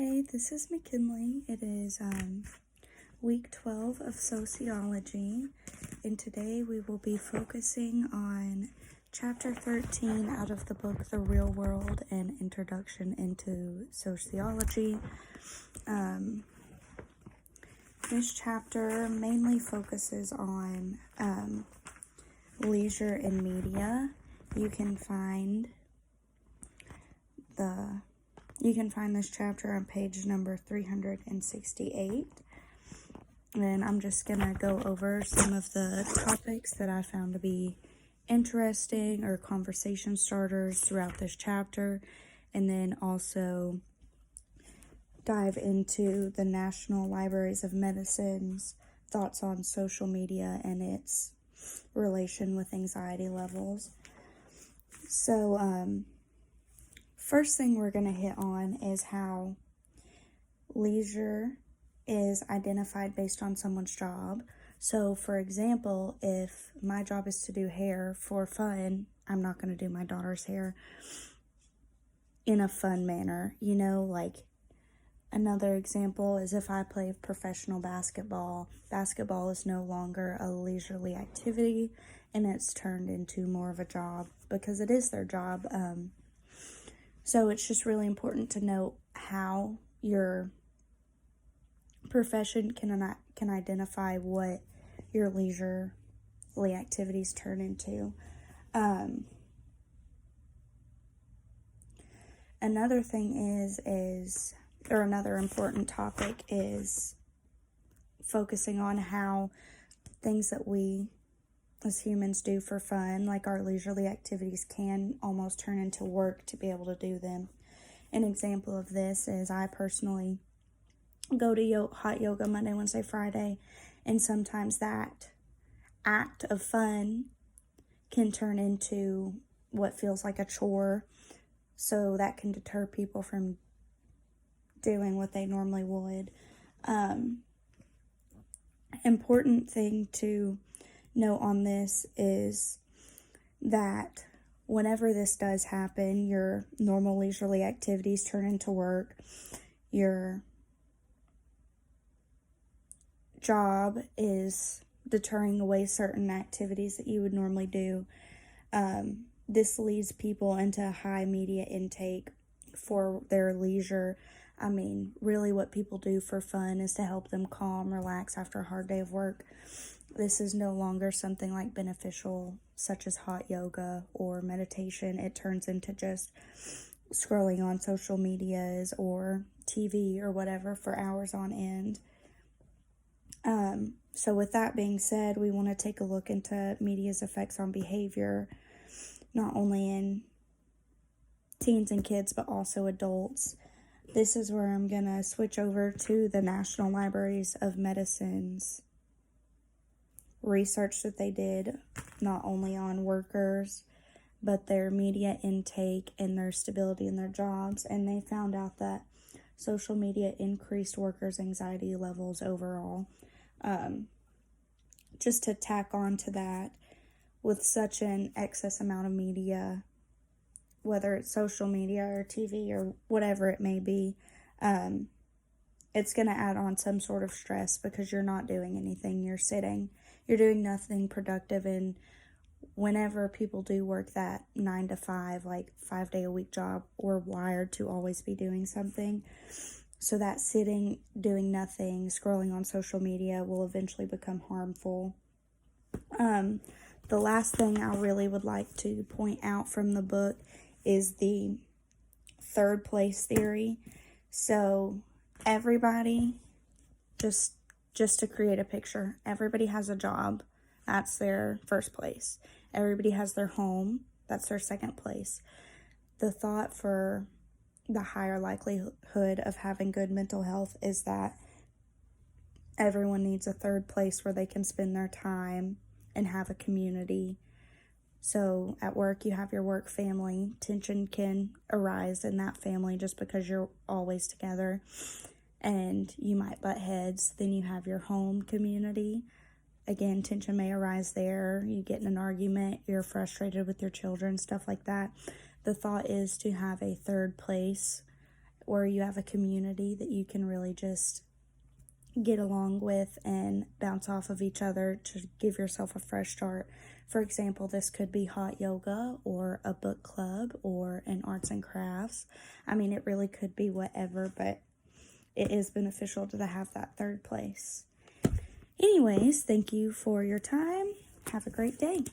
Hey, this is McKinley. It is week 12 of sociology, and today we will be focusing on chapter 13 out of the book The Real World and Introduction into Sociology. This chapter mainly focuses on leisure and media. You can find this chapter on page number 368. And I'm just going to go over some of the topics that I found to be interesting or conversation starters throughout this chapter, and then also dive into the National Libraries of Medicine's thoughts on social media and its relation with anxiety levels. So, first thing we're going to hit on is how leisure is identified based on someone's job. So, for example, if my job is to do hair for fun, I'm not going to do my daughter's hair in a fun manner. Like another example is if I play professional basketball. Basketball is no longer a leisurely activity, and it's turned into more of a job because it is their job. So it's just really important to note how your profession can identify what your leisurely activities turn into. Another thing another important topic is focusing on how things that we as humans do for fun, like our leisurely activities, can almost turn into work to be able to do them. An example of this is I personally go to hot yoga Monday, Wednesday, Friday, and sometimes that act of fun can turn into what feels like a chore, so that can deter people from doing what they normally would. Important thing to note on this is that whenever this does happen, your normal leisurely activities turn into work. Your job is deterring away certain activities that you would normally do. This leads people into a high media intake for their leisure. I mean, really what people do for fun is to help them calm, relax after a hard day of work. This is no longer something like beneficial, such as hot yoga or meditation. It turns into just scrolling on social medias or TV or whatever for hours on end. So with that being said, we want to take a look into media's effects on behavior, not only in teens and kids, but also adults. This is where I'm going to switch over to the National Libraries of Medicine's research that they did, not only on workers, but their media intake and their stability in their jobs. And they found out that social media increased workers' anxiety levels overall. Just to tack on to that, with such an excess amount of media, whether it's social media or TV or whatever it may be, it's going to add on some sort of stress because you're not doing anything. You're sitting. You're doing nothing productive. And whenever people do work that 9 to 5, like 5-day-a-week job, we're wired to always be doing something. So that sitting, doing nothing, scrolling on social media will eventually become harmful. The last thing I really would like to point out from the book is the third place theory. So everybody, just to create a picture, everybody has a job. That's their first place. Everybody has their home. That's their second place. The thought for the higher likelihood of having good mental health is that everyone needs a third place where they can spend their time and have a community. So at work, you have your work family. Tension can arise in that family just because you're always together and you might butt heads. Then you have your home community. Again, tension may arise there. You get in an argument, you're frustrated with your children, stuff like that. The thought is to have a third place or you have a community that you can really just get along with and bounce off of each other to give yourself a fresh start. For example, this could be hot yoga or a book club or an arts and crafts. I mean, it really could be whatever, but it is beneficial to have that third place. Anyways, thank you for your time. Have a great day.